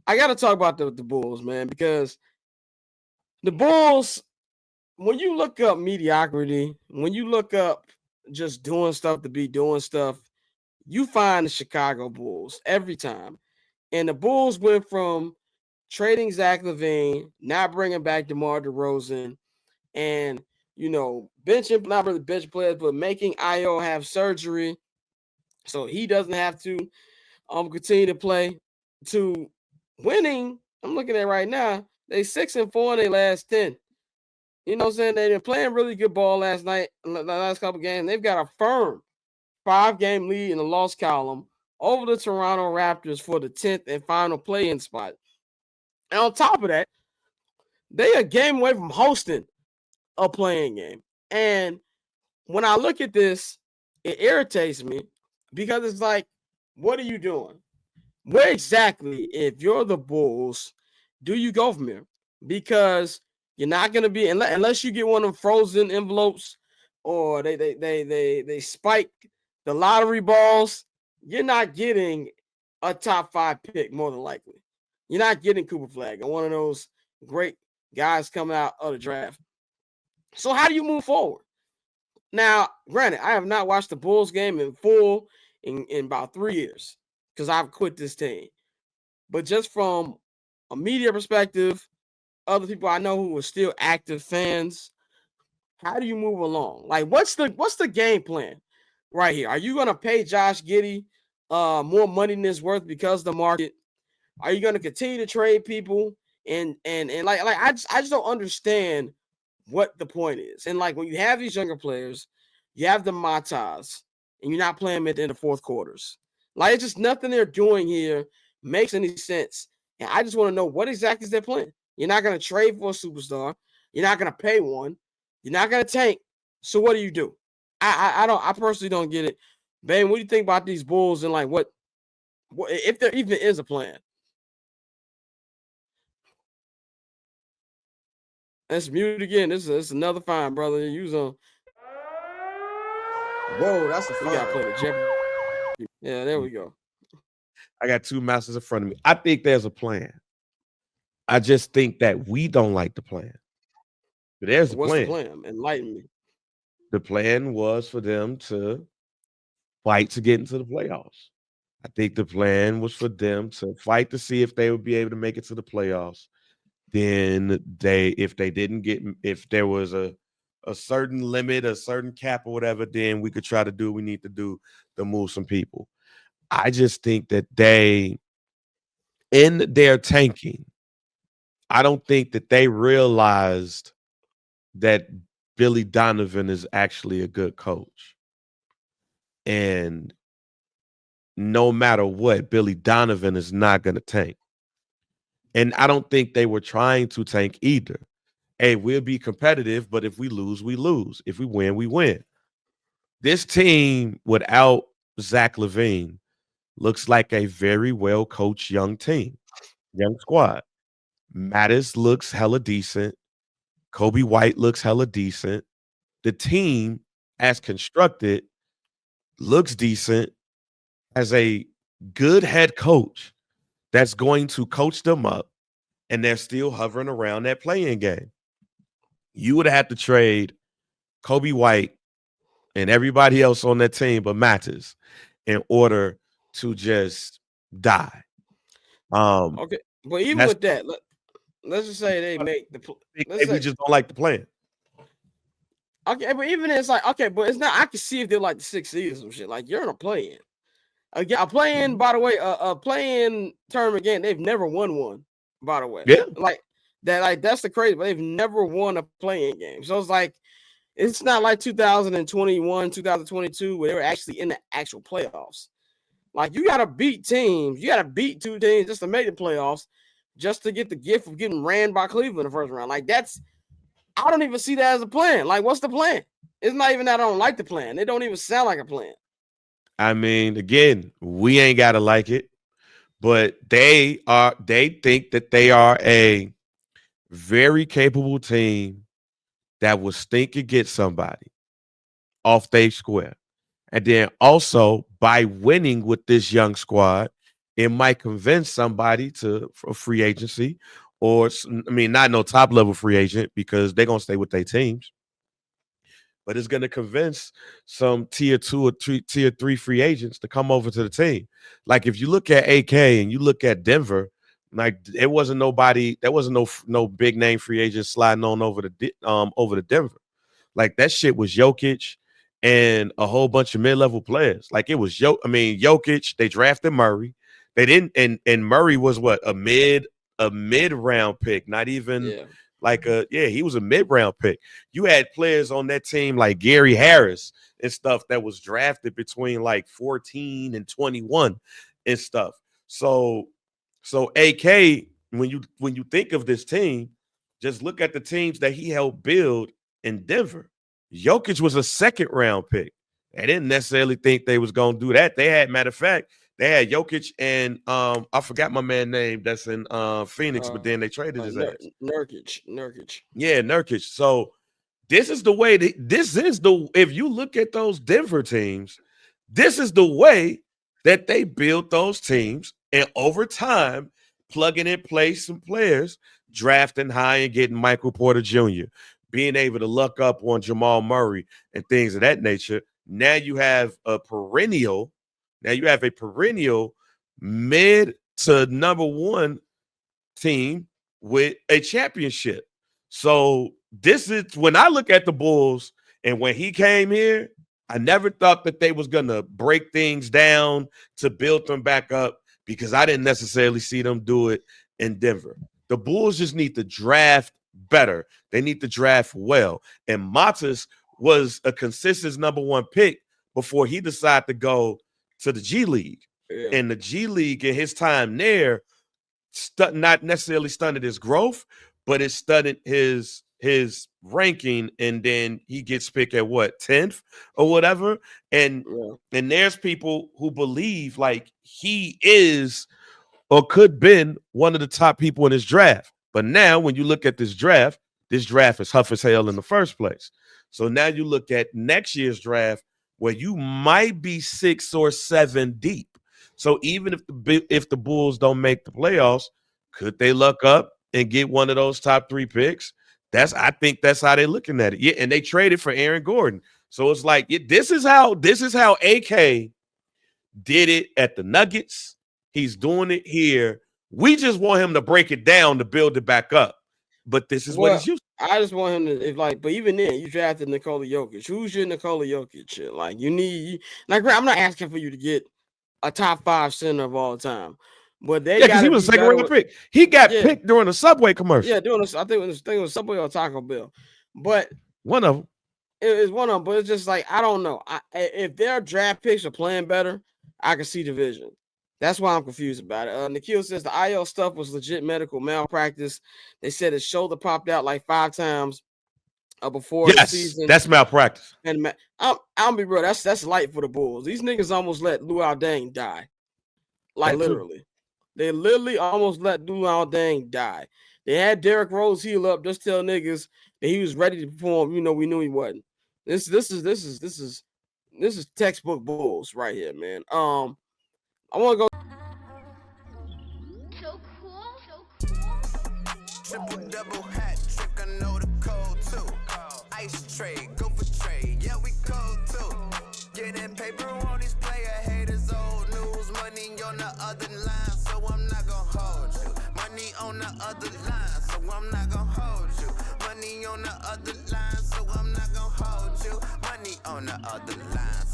I got to talk about the Bulls, man, because the Bulls, when you look up mediocrity, when you look up just doing stuff to be doing stuff, you find the Chicago Bulls every time. And the Bulls went from trading Zach LaVine, not bringing back DeMar DeRozan, and benching, not really bench players, but making Io have surgery so he doesn't have to continue to play, to winning. I'm looking at right now. They 6-4 in their last 10. You know what I'm saying? They've been playing really good ball last night, the last couple games. They've got a firm 5-game lead in the loss column over the Toronto Raptors for the 10th and final play-in spot. And on top of that, they are a game away from hosting a playing game. And when I look at this, it irritates me because it's like, what are you doing? Where exactly, if you're the Bulls, do you go from here? Because you're not going to be, unless you get one of them frozen envelopes or they spike the lottery balls, you're not getting a top 5 pick more than likely. You're not getting Cooper Flag or one of those great guys coming out of the draft. So how do you move forward? Now, granted, I have not watched the Bulls game in full in about 3 years because I've quit this team. But just from a media perspective, other people I know who are still active fans, how do you move along? Like, what's the game plan right here? Are you going to pay Josh Giddey more money than it's worth because of the market? Are you going to continue to trade people? And like I just don't understand what the point is. And like when you have these younger players, you have the Matas, and you're not playing them at the end of fourth quarters. Like, it's just nothing they're doing here makes any sense. And I just want to know, what exactly is their plan? You're not going to trade for a superstar. You're not going to pay one. You're not going to tank. So what do? I personally don't get it. Babe, what do you think about these Bulls and like what if there even is a plan? Let's mute again. This is another fine, brother. Use on. Whoa, that's a We gotta play fine. the Jeopardy. Yeah, there we go. I got two masters in front of me. I think there's a plan. I just think that we don't like the plan. But there's a What's the plan. plan? Enlighten me. The plan was for them to fight to get into the playoffs. I think the plan was for them to fight to see if they would be able to make it to the playoffs. Then if they didn't get, if there was a certain limit, a certain cap or whatever, then we could try to do what we need to do to move some people. I just think that in their tanking, I don't think that they realized that Billy Donovan is actually a good coach. And no matter what, Billy Donovan is not going to tank. And I don't think they were trying to tank either. Hey, we'll be competitive, but if we lose, we lose. If we win, we win. This team without Zach LaVine looks like a very well coached young team, young squad. Mattis looks hella decent. Kobe White looks hella decent. The team, as constructed, looks decent, as a good head coach that's going to coach them up, and they're still hovering around that playing game. You would have had to trade Kobe White and everybody else on that team but Mattis in order to just die. Okay, but even with that, let's just say they make the. We just don't like the plan. Okay, but even it's like, okay, but it's not. I can see if they're like the 6th seed or some shit. Like, you're in a play-in. Again, a play-in, by the way, a play-in tournament game. They've never won one. By the way, Yeah, like that. Like, that's the crazy. But they've never won a play-in game. So it's like, it's not like 2021, 2022 where they were actually in the actual playoffs. Like, you got to beat teams. You got to beat 2 teams just to make the playoffs, just to get the gift of getting ran by Cleveland in the first round. Like, I don't even see that as a plan. Like, what's the plan? It's not even that I don't like the plan. It don't even sound like a plan. I mean, again, we ain't gotta like it, but they think that they are a very capable team that will stink and get somebody off their square. And then also by winning with this young squad, it might convince somebody to for free agency, or I mean, not no top level free agent because they're gonna stay with their teams, but it's gonna convince some tier three free agents to come over to the team. Like if you look at AK and you look at Denver, like it wasn't nobody, there wasn't no big name free agent sliding on over to Denver. Like that shit was Jokic and a whole bunch of mid-level players. Like it was Jokic, they drafted Murray. They didn't and Murray was what, a mid-round pick, not even Yeah. like he was a mid-round pick. You had players on that team like Gary Harris and stuff that was drafted between like 14 and 21 and stuff. So AK, when you think of this team, just look at the teams that he helped build in Denver. Jokic was a second round pick. They didn't necessarily think they was gonna do that. They had, matter of fact, they had Jokic and I forgot my man name that's in Phoenix, but then they traded his ass. Nurkic. Yeah, Nurkic. So this is the way if you look at those Denver teams, this is the way that they built those teams, and over time, plugging in place some players, drafting high and getting Michael Porter Jr., being able to luck up on Jamal Murray and things of that nature. Now you have a perennial mid to number one team with a championship. So this is when I look at the Bulls, and when he came here, I never thought that they was gonna break things down to build them back up, because I didn't necessarily see them do it in Denver. The Bulls just need to draft better. They need to draft well. And Matas was a consistent number one pick before he decided to go to the G League. Yeah. And the G League in his time there not necessarily stunted his growth, but it stunted his ranking, and then he gets picked at what, 10th or whatever. And there's people who believe like he is or could been one of the top people in his draft. But now when you look at this draft is huff as hell in the first place. So now you look at next year's draft where you might be 6 or 7 deep. So even if the Bulls don't make the playoffs, could they luck up and get one of those top 3 picks? I think that's how they're looking at it. Yeah, and they traded for Aaron Gordon. So it's like this is how AK did it at the Nuggets. He's doing it here. We just want him to break it down to build it back up. But this is what he's used to. I just want him to, but even then, you drafted Nikola Jokic. Who's your Nikola Jokic? Like, I'm not asking for you to get a top 5 center of all time. But they because he was a second round pick. He got picked during a Subway commercial. Yeah, I think it was Subway or Taco Bell. But one of them. It's one of them, but it's just like, I don't know. If their draft picks are playing better, I can see the vision. That's why I'm confused about it. Nikhil says the IL stuff was legit medical malpractice. They said his shoulder popped out like 5 times before the season. That's malpractice. And I'll be real, that's light for the Bulls. These niggas almost let Luol Deng die. Like literally. They literally almost let Luol Deng die. They had Derrick Rose heal up, just tell niggas that he was ready to perform. We knew he wasn't. This is textbook Bulls right here, man. I want to go. So cool. Triple double hat trick, I know the code too. Ice trade, go for trade, yeah we cold too. Getting paper on these player haters, old news, money on the other line, so I'm not gonna hold you. Money on the other line, so I'm not gonna hold you. Money on the other line, so I'm not gonna hold you. Money on the other line.